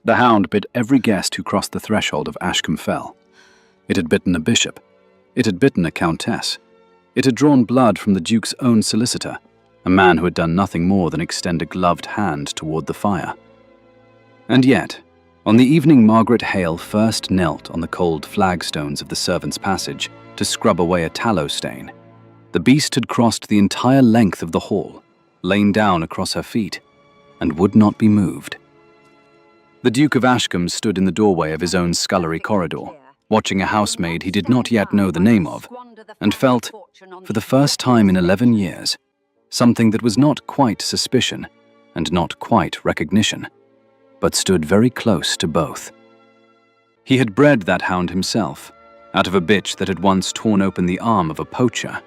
The Hound bit every guest who crossed the threshold of Ashcombe Fell. It had bitten a bishop. It had bitten a countess. It had drawn blood from the Duke's own solicitor, a man who had done nothing more than extend a gloved hand toward the fire. And yet, on the evening Margaret Hale first knelt on the cold flagstones of the servants' passage to scrub away a tallow stain, the beast had crossed the entire length of the hall, lain down across her feet, and would not be moved. The Duke of Ashcombe stood in the doorway of his own scullery corridor, watching a housemaid he did not yet know the name of, and felt, for the first time in 11 years, something that was not quite suspicion and not quite recognition, but stood very close to both. He had bred that hound himself, out of a bitch that had once torn open the arm of a poacher,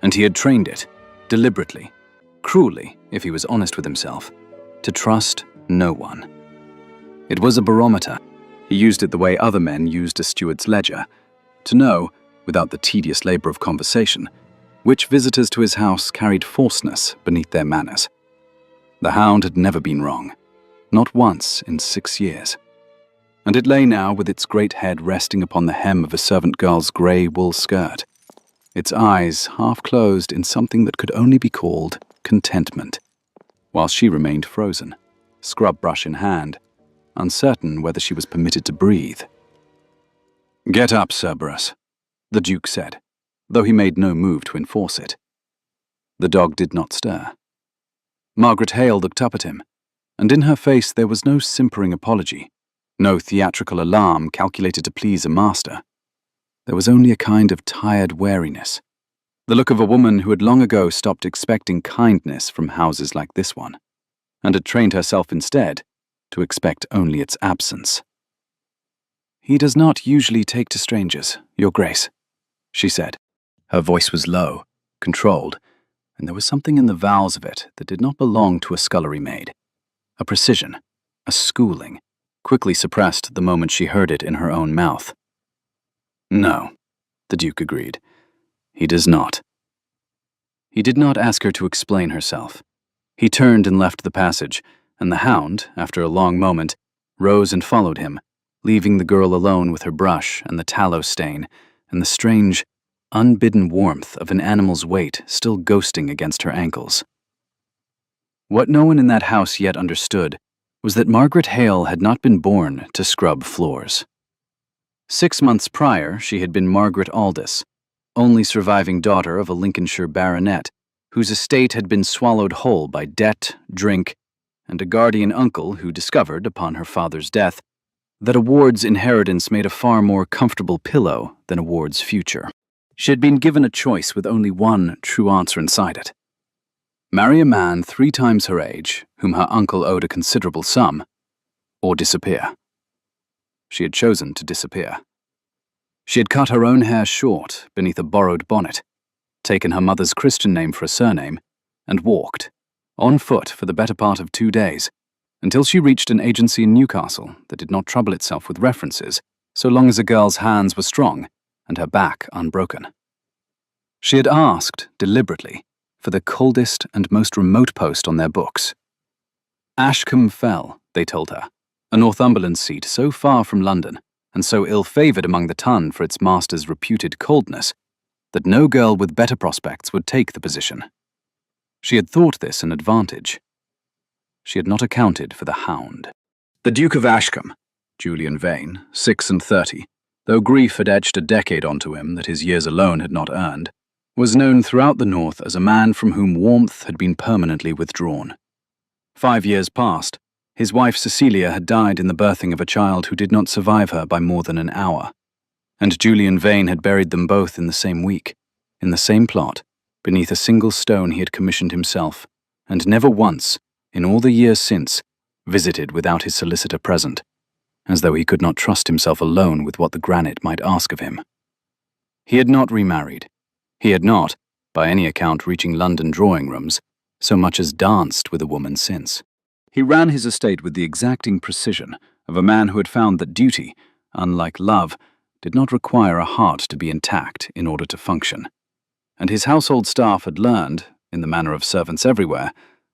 and he had trained it, deliberately, cruelly, if he was honest with himself, to trust no one. It was a barometer. He used it the way other men used a steward's ledger, to know, without the tedious labor of conversation, which visitors to his house carried falseness beneath their manners. The Hound had never been wrong, not once in 6 years. And it lay now with its great head resting upon the hem of a servant girl's grey wool skirt, its eyes half closed in something that could only be called contentment, while she remained frozen, scrub brush in hand, uncertain whether she was permitted to breathe. "Get up, Cerberus," the Duke said, though he made no move to enforce it. The dog did not stir. Margaret Hale looked up at him, and in her face there was no simpering apology, no theatrical alarm calculated to please a master. There was only a kind of tired wariness, the look of a woman who had long ago stopped expecting kindness from houses like this one, and had trained herself instead to expect only its absence. "He does not usually take to strangers, Your Grace," she said. Her voice was low, controlled, and there was something in the vowels of it that did not belong to a scullery maid. A precision, a schooling, quickly suppressed the moment she heard it in her own mouth. "No," the Duke agreed. "He does not." He did not ask her to explain herself. He turned and left the passage, and the Hound, after a long moment, rose and followed him, leaving the girl alone with her brush and the tallow stain and the strange, unbidden warmth of an animal's weight still ghosting against her ankles. What no one in that house yet understood was that Margaret Hale had not been born to scrub floors. 6 months prior, she had been Margaret Aldous, only surviving daughter of a Lincolnshire baronet, whose estate had been swallowed whole by debt, drink, and a guardian uncle who discovered, upon her father's death, that a Ward's inheritance made a far more comfortable pillow than a Ward's future. She had been given a choice with only one true answer inside it. Marry a man 3 times her age, whom her uncle owed a considerable sum, or disappear. She had chosen to disappear. She had cut her own hair short beneath a borrowed bonnet, taken her mother's Christian name for a surname, and walked, on foot for the better part of 2 days, until she reached an agency in Newcastle that did not trouble itself with references, so long as a girl's hands were strong and her back unbroken. She had asked, deliberately, for the coldest and most remote post on their books. Ashcombe Fell, they told her, a Northumberland seat so far from London, and so ill-favoured among the ton for its master's reputed coldness, that no girl with better prospects would take the position. She had thought this an advantage. She had not accounted for the Hound. The Duke of Ashcombe, Julian Vane, 6 and 30, though grief had etched a decade onto him that his years alone had not earned, was known throughout the North as a man from whom warmth had been permanently withdrawn. 5 years past, his wife Cecilia had died in the birthing of a child who did not survive her by more than an hour, and Julian Vane had buried them both in the same week, in the same plot, beneath a single stone he had commissioned himself, and never once, in all the years since, visited without his solicitor present, as though he could not trust himself alone with what the granite might ask of him. He had not remarried. He had not, by any account reaching London drawing rooms, so much as danced with a woman since. He ran his estate with the exacting precision of a man who had found that duty, unlike love, did not require a heart to be intact in order to function. And his household staff had learned, in the manner of servants everywhere,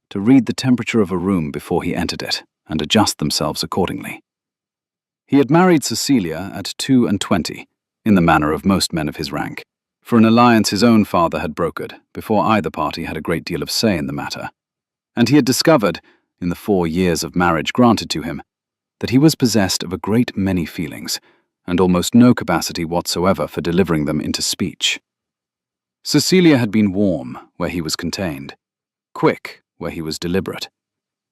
to read the temperature of a room before he entered it and adjust themselves accordingly. He had married Cecilia at 22, in the manner of most men of his rank, for an alliance his own father had brokered before either party had a great deal of say in the matter. And he had discovered, in the 4 years of marriage granted to him, that he was possessed of a great many feelings, and almost no capacity whatsoever for delivering them into speech. Cecilia had been warm where he was contained, quick where he was deliberate,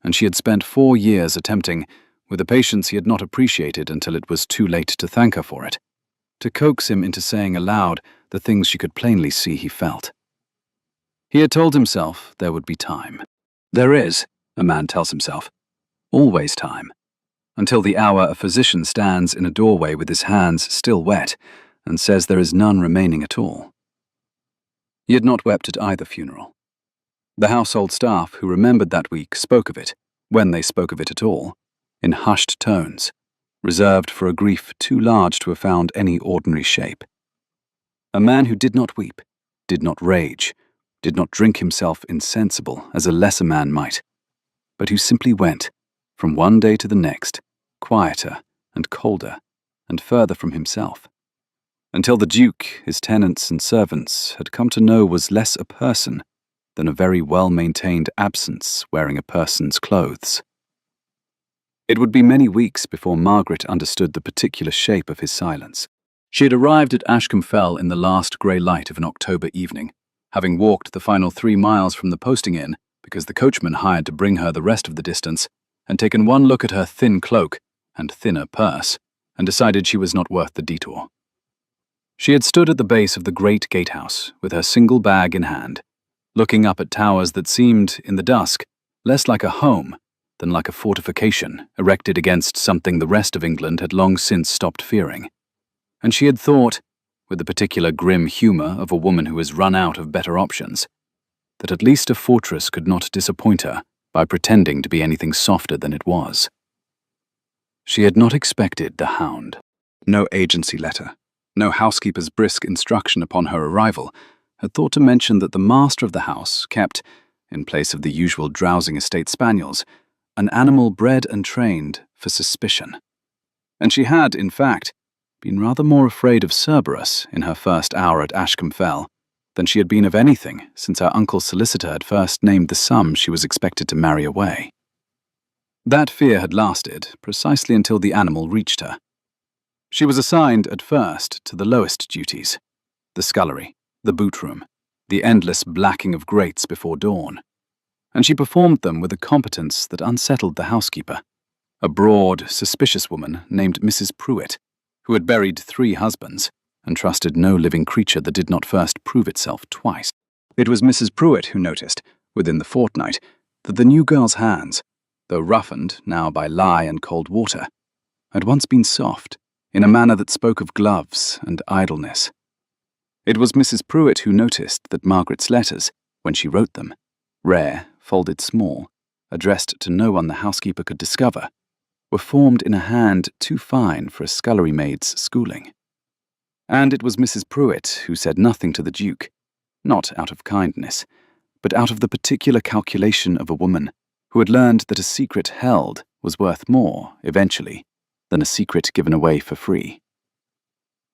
and she had spent 4 years attempting, with a patience he had not appreciated until it was too late to thank her for it, to coax him into saying aloud the things she could plainly see he felt. He had told himself there would be time. There is, a man tells himself, always time, until the hour a physician stands in a doorway with his hands still wet and says there is none remaining at all. He had not wept at either funeral. The household staff who remembered that week spoke of it, when they spoke of it at all, in hushed tones, reserved for a grief too large to have found any ordinary shape. A man who did not weep, did not rage, did not drink himself insensible as a lesser man might, but who simply went, from one day to the next, quieter and colder and further from himself, until the Duke, his tenants and servants, had come to know was less a person than a very well-maintained absence wearing a person's clothes. It would be many weeks before Margaret understood the particular shape of his silence. She had arrived at Ashcombe Fell in the last grey light of an October evening, having walked the final 3 miles from the posting inn because the coachman hired to bring her the rest of the distance, and taken one look at her thin cloak and thinner purse, and decided she was not worth the detour. She had stood at the base of the great gatehouse with her single bag in hand, looking up at towers that seemed, in the dusk, less like a home than like a fortification erected against something the rest of England had long since stopped fearing. And she had thought, with the particular grim humour of a woman who has run out of better options, that at least a fortress could not disappoint her by pretending to be anything softer than it was. She had not expected the Hound. No agency letter, no housekeeper's brisk instruction upon her arrival, had thought to mention that the master of the house kept, in place of the usual drowsing estate spaniels, an animal bred and trained for suspicion. And she had, in fact, been rather more afraid of Cerberus in her first hour at Ashcombe Fell than she had been of anything since her uncle's solicitor had first named the sum she was expected to marry away. That fear had lasted precisely until the animal reached her. She was assigned, at first, to the lowest duties: the scullery, the boot room, the endless blacking of grates before dawn, and she performed them with a competence that unsettled the housekeeper, a broad, suspicious woman named Mrs. Pruitt, who had buried 3 husbands and trusted no living creature that did not first prove itself twice. It was Mrs. Pruitt who noticed, within the fortnight, that the new girl's hands, though roughened now by lye and cold water, had once been soft, in a manner that spoke of gloves and idleness. It was Mrs. Pruitt who noticed that Margaret's letters, when she wrote them, rare, folded small, addressed to no one the housekeeper could discover, were formed in a hand too fine for a scullery maid's schooling. And it was Mrs. Pruitt who said nothing to the Duke, not out of kindness, but out of the particular calculation of a woman who had learned that a secret held was worth more, eventually, than a secret given away for free.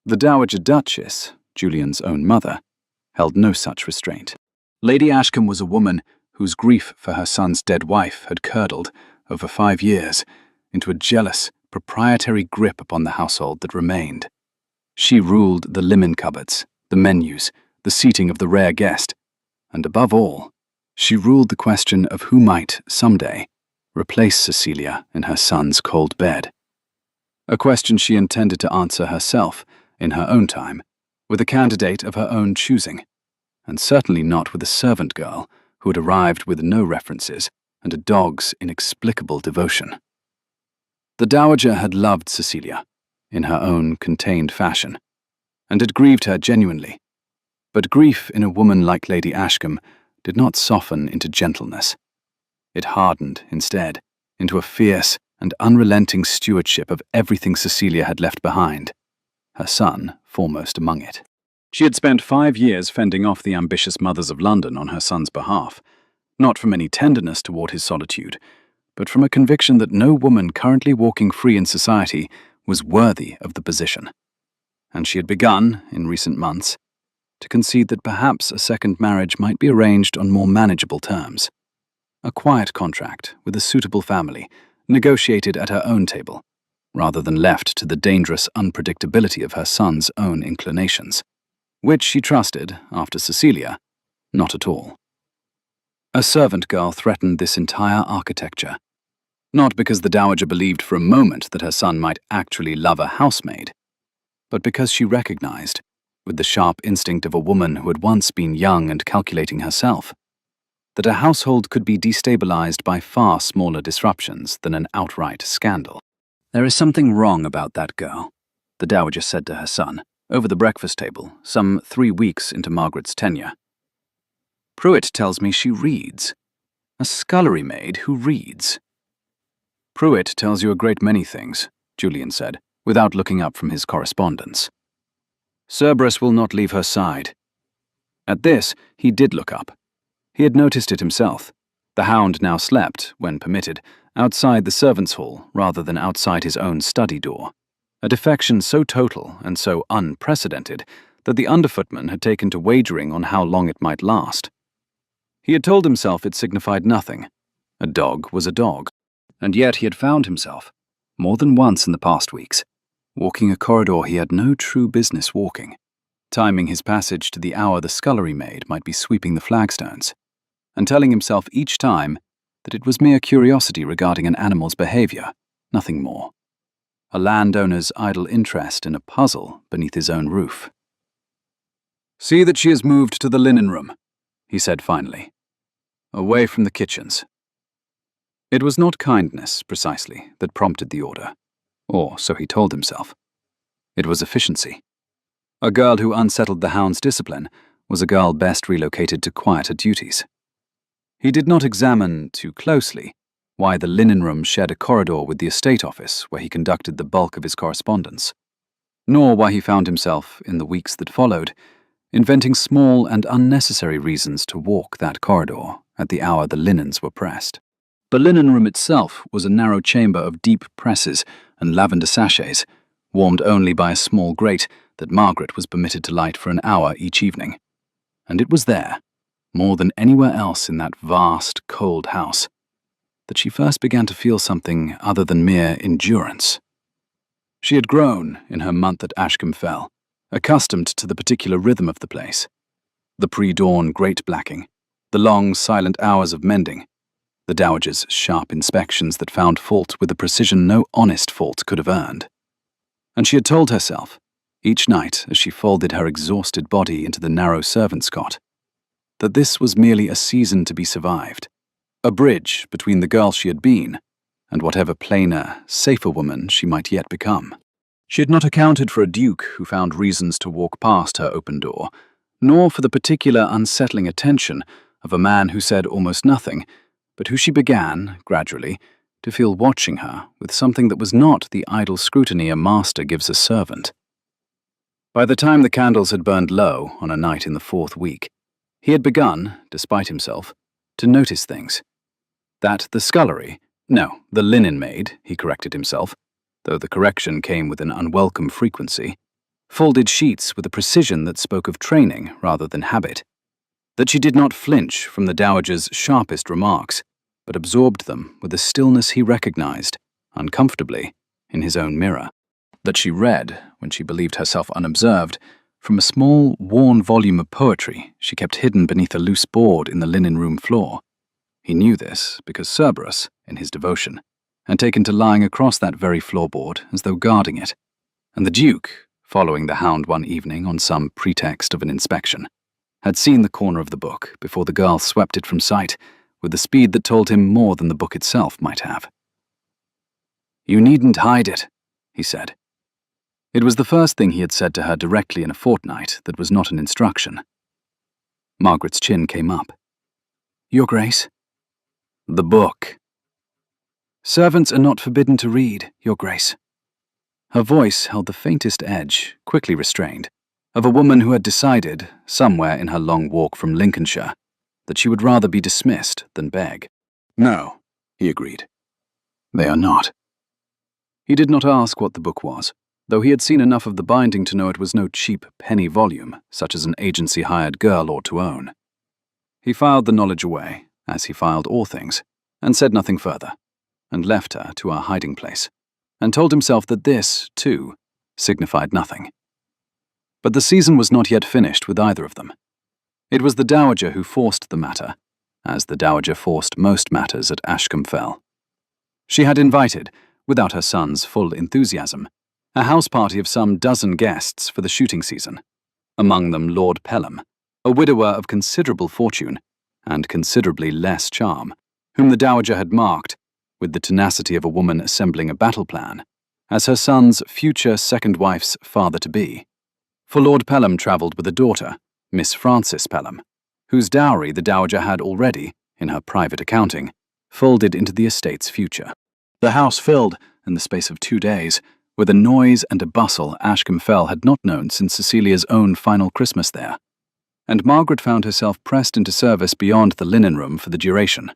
The Dowager Duchess, Julian's own mother, held no such restraint. Lady Ashcombe was a woman whose grief for her son's dead wife had curdled, over 5 years, into a jealous, proprietary grip upon the household that remained. She ruled the linen cupboards, the menus, the seating of the rare guest, and above all, she ruled the question of who might, someday, replace Cecilia in her son's cold bed. A question she intended to answer herself, in her own time, with a candidate of her own choosing, and certainly not with a servant girl who had arrived with no references and a dog's inexplicable devotion. The Dowager had loved Cecilia, in her own contained fashion, and had grieved her genuinely, but grief in a woman like Lady Ashcombe did not soften into gentleness. It hardened, instead, into a fierce and unrelenting stewardship of everything Cecilia had left behind, her son foremost among it. She had spent 5 years fending off the ambitious mothers of London on her son's behalf, not from any tenderness toward his solitude, but from a conviction that no woman currently walking free in society was worthy of the position. And she had begun, in recent months, to concede that perhaps a second marriage might be arranged on more manageable terms. A quiet contract with a suitable family, negotiated at her own table, rather than left to the dangerous unpredictability of her son's own inclinations, which she trusted, after Cecilia, not at all. A servant girl threatened this entire architecture, not because the dowager believed for a moment that her son might actually love a housemaid, but because she recognized, with the sharp instinct of a woman who had once been young and calculating herself, that a household could be destabilized by far smaller disruptions than an outright scandal. "There is something wrong about that girl," the dowager said to her son, over the breakfast table, some 3 weeks into Margaret's tenure. "Pruitt tells me she reads. A scullery maid who reads." "Pruitt tells you a great many things," Julian said, without looking up from his correspondence. "Cerberus will not leave her side." At this, he did look up. He had noticed it himself. The Hound now slept, when permitted, outside the servants' hall rather than outside his own study door, a defection so total and so unprecedented that the underfootman had taken to wagering on how long it might last. He had told himself it signified nothing. A dog was a dog. And yet he had found himself, more than once in the past weeks, walking a corridor he had no true business walking, timing his passage to the hour the scullery maid might be sweeping the flagstones, and telling himself each time that it was mere curiosity regarding an animal's behavior, nothing more. A landowner's idle interest in a puzzle beneath his own roof. "See that she is moved to the linen room," he said finally, "away from the kitchens." It was not kindness, precisely, that prompted the order, or so he told himself. It was efficiency. A girl who unsettled the Hound's discipline was a girl best relocated to quieter duties. He did not examine, too closely, why the linen room shared a corridor with the estate office where he conducted the bulk of his correspondence, nor why he found himself, in the weeks that followed, inventing small and unnecessary reasons to walk that corridor at the hour the linens were pressed. The linen room itself was a narrow chamber of deep presses and lavender sachets, warmed only by a small grate that Margaret was permitted to light for an hour each evening. And it was there, more than anywhere else in that vast, cold house, that she first began to feel something other than mere endurance. She had grown, in her month at Ashcombe Fell, accustomed to the particular rhythm of the place. The pre-dawn grate blacking, the long, silent hours of mending, the dowager's sharp inspections that found fault with a precision no honest fault could have earned. And she had told herself, each night as she folded her exhausted body into the narrow servant's cot, that this was merely a season to be survived, a bridge between the girl she had been and whatever plainer, safer woman she might yet become. She had not accounted for a duke who found reasons to walk past her open door, nor for the particular unsettling attention of a man who said almost nothing, but who she began, gradually, to feel watching her with something that was not the idle scrutiny a master gives a servant. By the time the candles had burned low on a night in the 4th week, he had begun, despite himself, to notice things. That the scullery, no, the linen maid, he corrected himself, though the correction came with an unwelcome frequency, folded sheets with a precision that spoke of training rather than habit. That she did not flinch from the dowager's sharpest remarks, but absorbed them with a stillness he recognized, uncomfortably, in his own mirror. That she read, when she believed herself unobserved, from a small, worn volume of poetry she kept hidden beneath a loose board in the linen room floor. He knew this because Cerberus, in his devotion, had taken to lying across that very floorboard as though guarding it, and the Duke, following the Hound one evening on some pretext of an inspection, had seen the corner of the book before the girl swept it from sight with the speed that told him more than the book itself might have. "You needn't hide it," he said. It was the first thing he had said to her directly in a fortnight that was not an instruction. Margaret's chin came up. "Your Grace?" "The book." "Servants are not forbidden to read, Your Grace." Her voice held the faintest edge, quickly restrained, of a woman who had decided, somewhere in her long walk from Lincolnshire, that she would rather be dismissed than beg. "No," he agreed. "They are not." He did not ask what the book was, though he had seen enough of the binding to know it was no cheap penny volume, such as an agency-hired girl ought to own. He filed the knowledge away, as he filed all things, and said nothing further, and left her to her hiding place, and told himself that this, too, signified nothing. But the season was not yet finished with either of them. It was the Dowager who forced the matter, as the Dowager forced most matters at Ashcombe Fell. She had invited, without her son's full enthusiasm, a house party of some dozen guests for the shooting season, among them Lord Pelham, a widower of considerable fortune and considerably less charm, whom the Dowager had marked, with the tenacity of a woman assembling a battle plan, as her son's future second wife's father-to-be. For Lord Pelham travelled with a daughter, Miss Frances Pelham, whose dowry the Dowager had already, in her private accounting, folded into the estate's future. The house filled, in the space of 2 days, with a noise and a bustle Ashcombe Fell had not known since Cecilia's own final Christmas there, and Margaret found herself pressed into service beyond the linen room for the duration,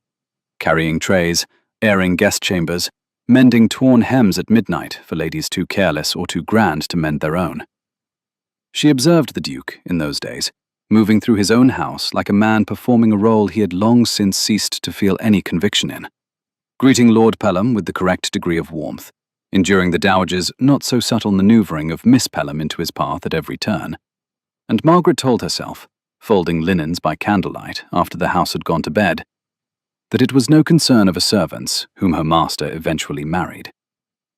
carrying trays, airing guest chambers, mending torn hems at midnight for ladies too careless or too grand to mend their own. She observed the Duke, in those days, moving through his own house like a man performing a role he had long since ceased to feel any conviction in, greeting Lord Pelham with the correct degree of warmth, enduring the Dowager's not-so-subtle manoeuvring of Miss Pelham into his path at every turn. And Margaret told herself, folding linens by candlelight after the house had gone to bed, that it was no concern of a servant's whom her master eventually married,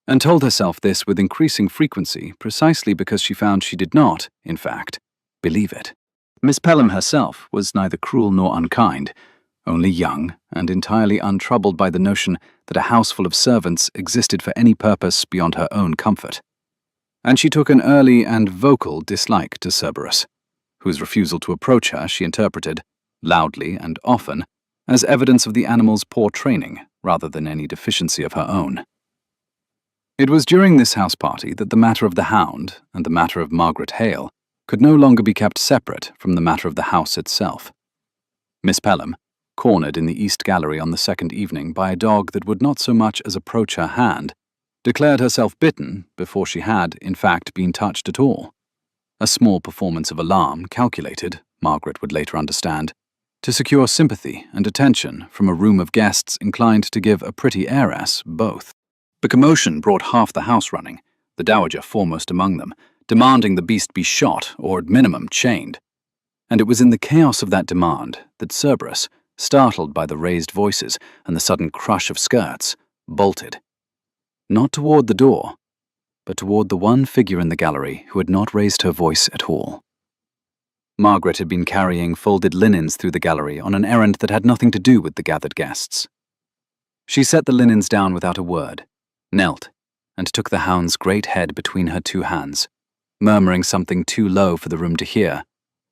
and told herself this with increasing frequency precisely because she found she did not, in fact, believe it. Miss Pelham herself was neither cruel nor unkind, only young and entirely untroubled by the notion that a house full of servants existed for any purpose beyond her own comfort. And she took an early and vocal dislike to Cerberus, whose refusal to approach her she interpreted, loudly and often, as evidence of the animal's poor training rather than any deficiency of her own. It was during this house party that the matter of the Hound and the matter of Margaret Hale could no longer be kept separate from the matter of the house itself. Miss Pelham, cornered in the East Gallery on the second evening by a dog that would not so much as approach her hand, declared herself bitten before she had, in fact, been touched at all. A small performance of alarm calculated, Margaret would later understand, to secure sympathy and attention from a room of guests inclined to give a pretty heiress both. The commotion brought half the house running, the Dowager foremost among them, demanding the beast be shot or at minimum chained. And it was in the chaos of that demand that Cerberus, startled by the raised voices and the sudden crush of skirts, bolted. Not toward the door, but toward the one figure in the gallery who had not raised her voice at all. Margaret had been carrying folded linens through the gallery on an errand that had nothing to do with the gathered guests. She set the linens down without a word, knelt, and took the Hound's great head between her 2 hands, murmuring something too low for the room to hear,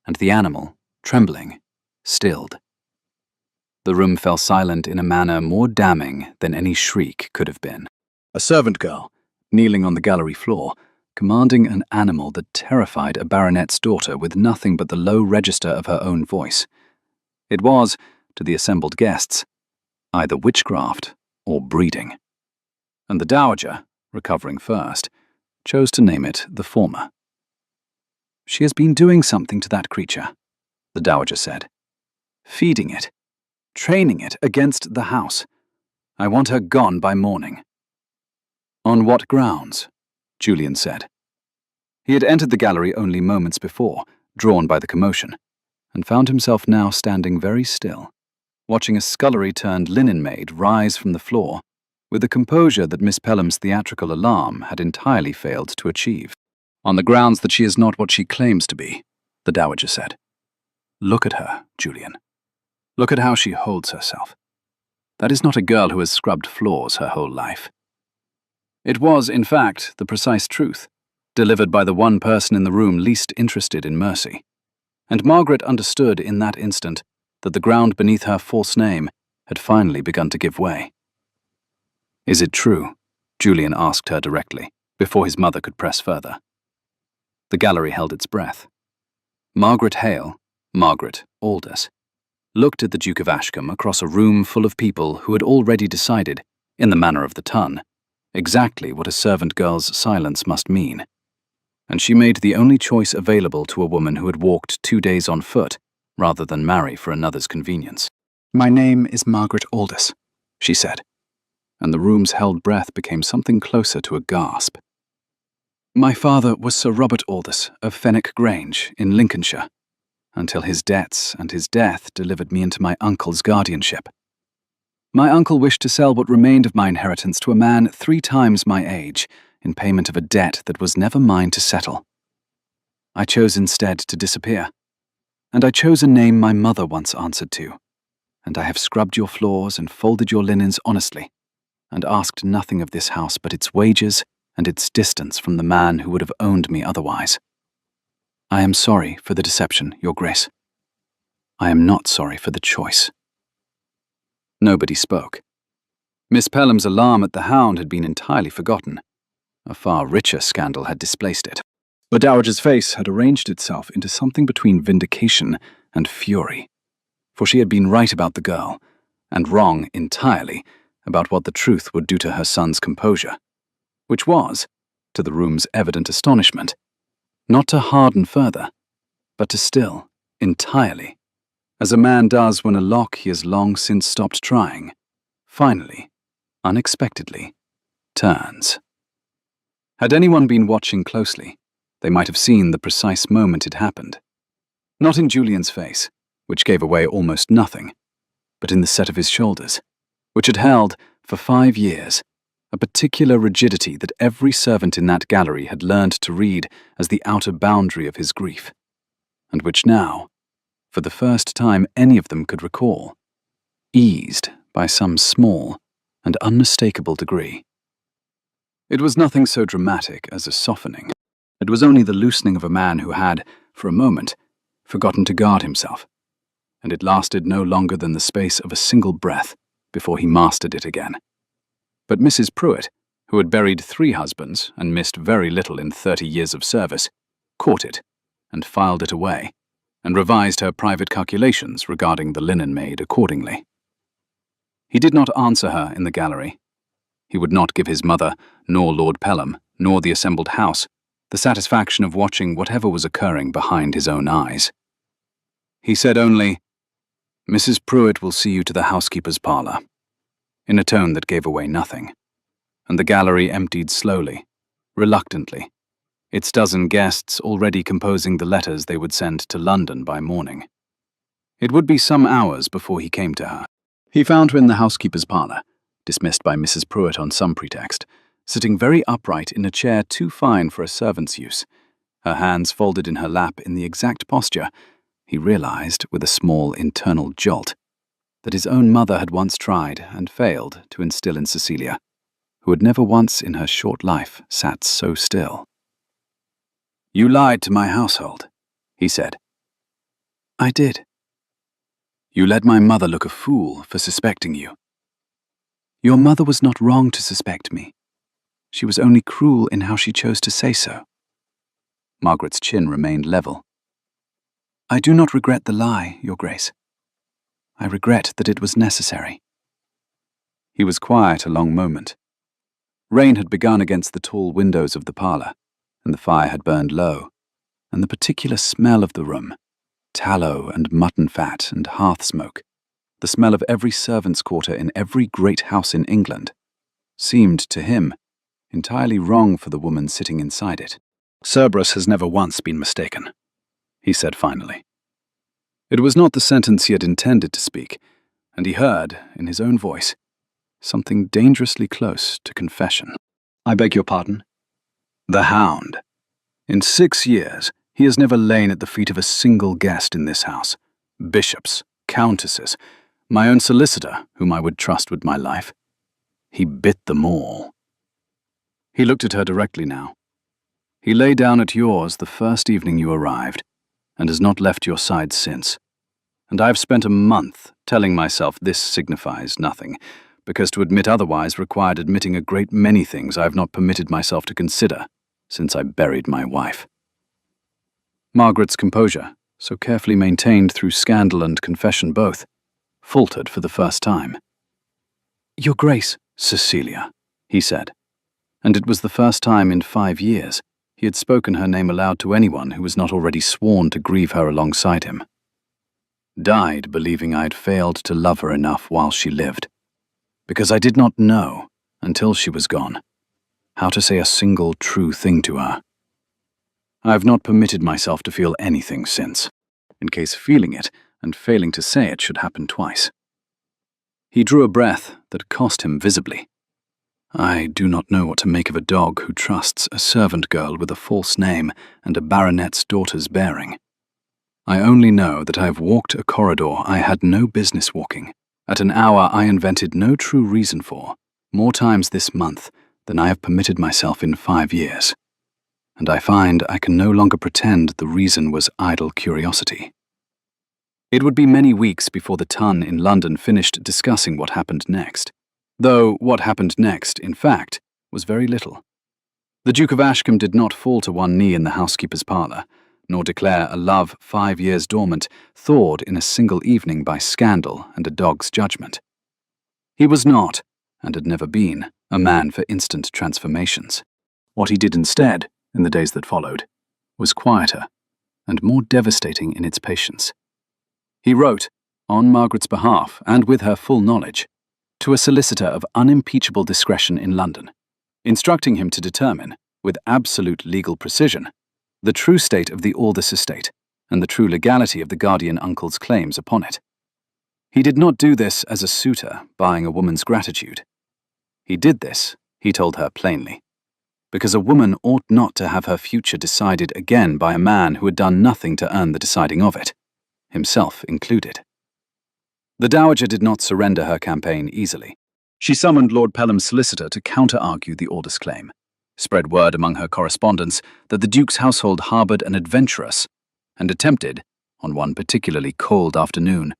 and the animal, trembling, stilled. The room fell silent in a manner more damning than any shriek could have been. A servant girl, kneeling on the gallery floor, commanding an animal that terrified a baronet's daughter with nothing but the low register of her own voice. It was, to the assembled guests, either witchcraft or breeding. And the Dowager, recovering first, chose to name it the former. "She has been doing something to that creature," the Dowager said. "Feeding it. Training it against the house. I want her gone by morning." "On what grounds?" Julian said. He had entered the gallery only moments before, drawn by the commotion, and found himself now standing very still, watching a scullery-turned linen maid rise from the floor with the composure that Miss Pelham's theatrical alarm had entirely failed to achieve. "On the grounds that she is not what she claims to be," the Dowager said. "Look at her, Julian. Look at how she holds herself. That is not a girl who has scrubbed floors her whole life." It was, in fact, the precise truth, delivered by the one person in the room least interested in mercy. And Margaret understood in that instant that the ground beneath her false name had finally begun to give way. "Is it true?" Julian asked her directly, before his mother could press further. The gallery held its breath. Margaret Hale, Margaret Aldous, looked at the Duke of Ashcombe across a room full of people who had already decided, in the manner of the ton, exactly what a servant girl's silence must mean. And she made the only choice available to a woman who had walked 2 days on foot, rather than marry for another's convenience. "My name is Margaret Aldous," she said, and the room's held breath became something closer to a gasp. "My father was Sir Robert Aldous of Fenwick Grange in Lincolnshire, until his debts and his death delivered me into my uncle's guardianship. My uncle wished to sell what remained of my inheritance to a man 3 times my age in payment of a debt that was never mine to settle. I chose instead to disappear, and I chose a name my mother once answered to, and I have scrubbed your floors and folded your linens honestly, and asked nothing of this house but its wages and its distance from the man who would have owned me otherwise. I am sorry for the deception, Your Grace. I am not sorry for the choice." Nobody spoke. Miss Pelham's alarm at the Hound had been entirely forgotten. A far richer scandal had displaced it. The Dowager's face had arranged itself into something between vindication and fury, for she had been right about the girl, and wrong entirely about what the truth would do to her son's composure, which was, to the room's evident astonishment, not to harden further, but to still, entirely, as a man does when a lock he has long since stopped trying, finally, unexpectedly, turns. Had anyone been watching closely, they might have seen the precise moment it happened. Not in Julian's face, which gave away almost nothing, but in the set of his shoulders, which had held, for 5 years, a particular rigidity that every servant in that gallery had learned to read as the outer boundary of his grief, and which now, for the first time any of them could recall, eased by some small and unmistakable degree. It was nothing so dramatic as a softening. It was only the loosening of a man who had, for a moment, forgotten to guard himself, and it lasted no longer than the space of a single breath before he mastered it again. But Mrs. Pruitt, who had buried 3 husbands and missed very little in 30 years of service, caught it and filed it away, and revised her private calculations regarding the linen maid accordingly. He did not answer her in the gallery. He would not give his mother, nor Lord Pelham, nor the assembled house, the satisfaction of watching whatever was occurring behind his own eyes. He said only, "Mrs. Pruitt will see you to the housekeeper's parlour," in a tone that gave away nothing, and the gallery emptied slowly, reluctantly, its dozen guests already composing the letters they would send to London by morning. It would be some hours before he came to her. He found her in the housekeeper's parlour, dismissed by Mrs. Pruitt on some pretext, sitting very upright in a chair too fine for a servant's use, her hands folded in her lap in the exact posture, he realized with a small internal jolt, that his own mother had once tried and failed to instill in Cecilia, who had never once in her short life sat so still. "You lied to my household," he said. "I did." "You let my mother look a fool for suspecting you." "Your mother was not wrong to suspect me. She was only cruel in how she chose to say so." Margaret's chin remained level. "I do not regret the lie, Your Grace. I regret that it was necessary." He was quiet a long moment. Rain had begun against the tall windows of the parlour, and the fire had burned low, and the particular smell of the room, tallow and mutton fat and hearth smoke, the smell of every servant's quarter in every great house in England, seemed to him entirely wrong for the woman sitting inside it. "Cerberus has never once been mistaken," he said finally. It was not the sentence he had intended to speak, and he heard, in his own voice, something dangerously close to confession. "I beg your pardon?" "The Hound. In 6 years, he has never lain at the feet of a single guest in this house. Bishops, countesses, my own solicitor, whom I would trust with my life. He bit them all." He looked at her directly now. "He lay down at yours the first evening you arrived, and has not left your side since. And I have spent a month telling myself this signifies nothing, because to admit otherwise required admitting a great many things I have not permitted myself to consider since I buried my wife." Margaret's composure, so carefully maintained through scandal and confession both, faltered for the first time. "Your Grace, Cecilia," he said, and it was the first time in 5 years he had spoken her name aloud to anyone who was not already sworn to grieve her alongside him. Died believing I had failed to love her enough while she lived, because I did not know, until she was gone, how to say a single true thing to her. I have not permitted myself to feel anything since, in case feeling it and failing to say it should happen twice. He drew a breath that cost him visibly. I do not know what to make of a dog who trusts a servant girl with a false name and a baronet's daughter's bearing. I only know that I have walked a corridor I had no business walking, at an hour I invented no true reason for, more times this month than I have permitted myself in 5 years. And I find I can no longer pretend the reason was idle curiosity. It would be many weeks before the Ton in London finished discussing what happened next, though what happened next, in fact, was very little. The Duke of Ashcombe did not fall to one knee in the housekeeper's parlour, nor declare a love 5 years dormant thawed in a single evening by scandal and a dog's judgment. He was not, and had never been, a man for instant transformations. What he did instead, in the days that followed, was quieter and more devastating in its patience. He wrote, on Margaret's behalf and with her full knowledge, to a solicitor of unimpeachable discretion in London, instructing him to determine, with absolute legal precision, the true state of the Aldous estate and the true legality of the guardian uncle's claims upon it. He did not do this as a suitor buying a woman's gratitude. He did this, he told her plainly, because a woman ought not to have her future decided again by a man who had done nothing to earn the deciding of it, himself included. The Dowager did not surrender her campaign easily. She summoned Lord Pelham's solicitor to counter-argue the Aldous claim, spread word among her correspondents that the Duke's household harboured an adventuress, and attempted, on one particularly cold afternoon,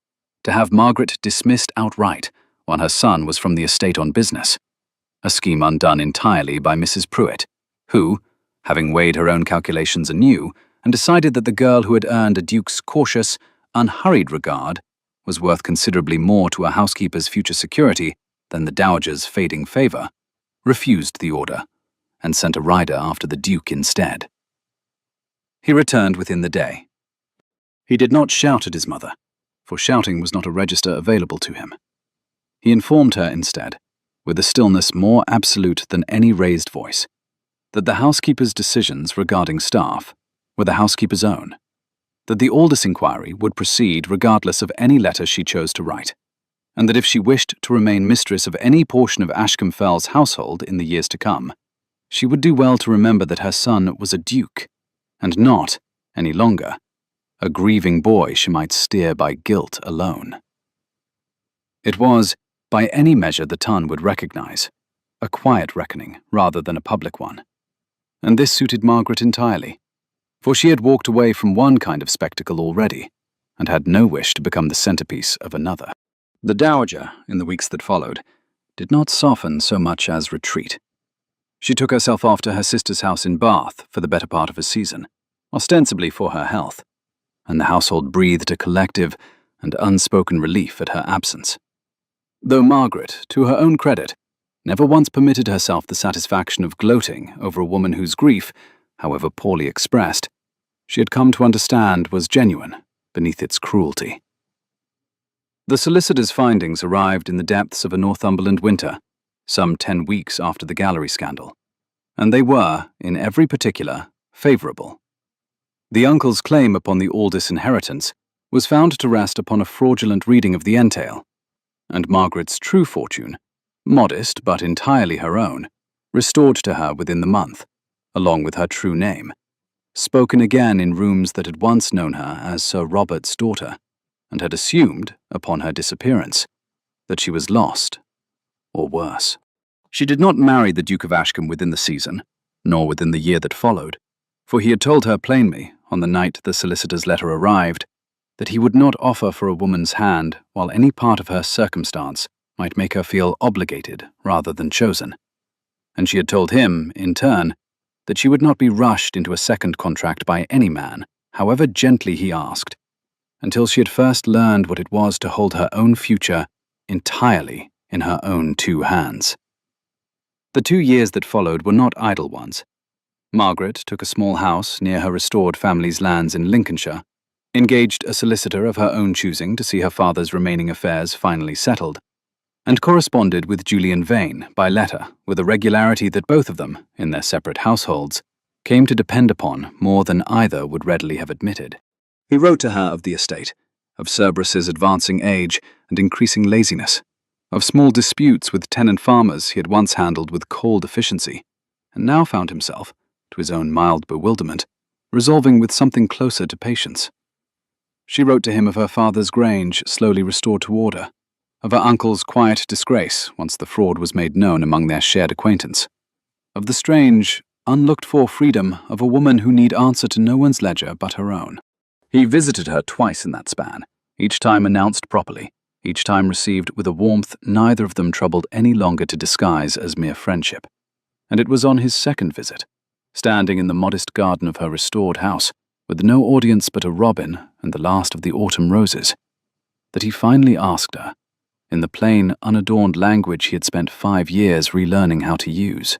to have Margaret dismissed outright while her son was from the estate on business, a scheme undone entirely by Mrs. Pruitt, who, having weighed her own calculations anew and decided that the girl who had earned a Duke's cautious, unhurried regard was worth considerably more to a housekeeper's future security than the Dowager's fading favour, refused the order and sent a rider after the Duke instead. He returned within the day. He did not shout at his mother, for shouting was not a register available to him. He informed her instead, with a stillness more absolute than any raised voice, that the housekeeper's decisions regarding staff were the housekeeper's own, that the Aldous inquiry would proceed regardless of any letter she chose to write, and that if she wished to remain mistress of any portion of Ashcombe Fell's household in the years to come, she would do well to remember that her son was a duke, and not, any longer, a grieving boy she might steer by guilt alone. It was, by any measure the Ton would recognise, a quiet reckoning rather than a public one, and this suited Margaret entirely, for she had walked away from one kind of spectacle already, and had no wish to become the centrepiece of another. The Dowager, in the weeks that followed, did not soften so much as retreat. She took herself off to her sister's house in Bath for the better part of a season, ostensibly for her health, and the household breathed a collective and unspoken relief at her absence. Though Margaret, to her own credit, never once permitted herself the satisfaction of gloating over a woman whose grief, however poorly expressed, she had come to understand was genuine beneath its cruelty. The solicitor's findings arrived in the depths of a Northumberland winter, some 10 weeks after the gallery scandal, and they were, in every particular, favourable. The uncle's claim upon the Aldous inheritance was found to rest upon a fraudulent reading of the entail, and Margaret's true fortune, modest but entirely her own, restored to her within the month, along with her true name, spoken again in rooms that had once known her as Sir Robert's daughter, and had assumed, upon her disappearance, that she was lost, or worse. She did not marry the Duke of Ashcombe within the season, nor within the year that followed, for he had told her plainly, on the night the solicitor's letter arrived, that he would not offer for a woman's hand while any part of her circumstance might make her feel obligated rather than chosen. And she had told him, in turn, that she would not be rushed into a second contract by any man, however gently he asked, until she had first learned what it was to hold her own future entirely in her own 2 hands. The 2 years that followed were not idle ones. Margaret took a small house near her restored family's lands in Lincolnshire, engaged a solicitor of her own choosing to see her father's remaining affairs finally settled, and corresponded with Julian Vane by letter with a regularity that both of them, in their separate households, came to depend upon more than either would readily have admitted. He wrote to her of the estate, of Cerberus's advancing age and increasing laziness, of small disputes with tenant farmers he had once handled with cold efficiency, and now found himself, to his own mild bewilderment, resolving with something closer to patience. She wrote to him of her father's grange slowly restored to order, of her uncle's quiet disgrace once the fraud was made known among their shared acquaintance, of the strange, unlooked-for freedom of a woman who need answer to no one's ledger but her own. He visited her twice in that span, each time announced properly, each time received with a warmth neither of them troubled any longer to disguise as mere friendship. And it was on his second visit, standing in the modest garden of her restored house, with no audience but a robin and the last of the autumn roses, that he finally asked her, in the plain, unadorned language he had spent 5 years relearning how to use,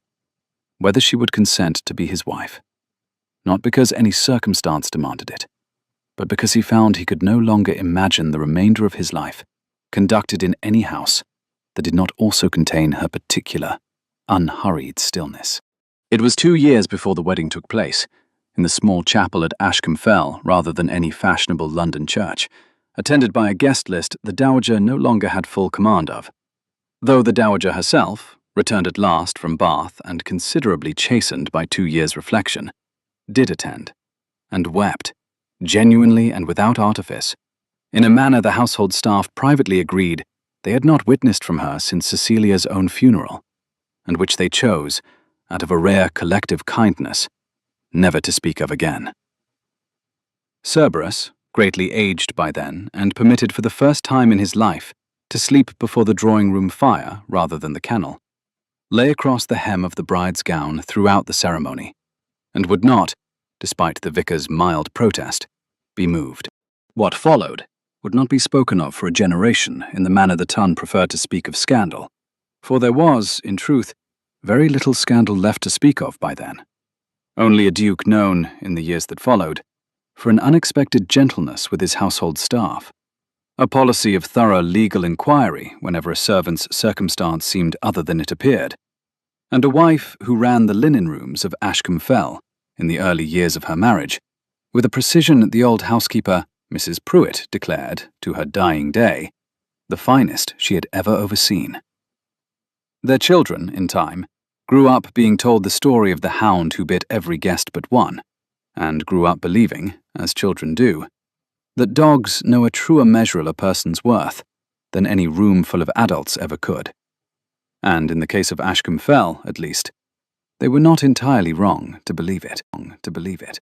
whether she would consent to be his wife, not because any circumstance demanded it, but because he found he could no longer imagine the remainder of his life conducted in any house that did not also contain her particular, unhurried stillness. It was 2 years before the wedding took place, in the small chapel at Ashcombe Fell rather than any fashionable London church, attended by a guest list the Dowager no longer had full command of, though the Dowager herself, returned at last from Bath and considerably chastened by 2 years' reflection, did attend, and wept, genuinely and without artifice, in a manner the household staff privately agreed they had not witnessed from her since Cecilia's own funeral, and which they chose, out of a rare collective kindness, never to speak of again. Cerberus, greatly aged by then and permitted for the first time in his life to sleep before the drawing-room fire rather than the kennel, lay across the hem of the bride's gown throughout the ceremony, and would not, despite the vicar's mild protest, be moved. What followed would not be spoken of for a generation in the manner the tongue preferred to speak of scandal, for there was, in truth, very little scandal left to speak of by then. Only a duke known, in the years that followed, for an unexpected gentleness with his household staff, a policy of thorough legal inquiry whenever a servant's circumstance seemed other than it appeared, and a wife who ran the linen rooms of Ashcombe Fell in the early years of her marriage, with a precision the old housekeeper, Mrs. Pruitt, declared, to her dying day, the finest she had ever overseen. Their children, in time, grew up being told the story of the hound who bit every guest but one, and grew up believing, as children do, that dogs know a truer measure of a person's worth than any room full of adults ever could. And in the case of Ashcombe Fell, at least, they were not entirely wrong to believe it.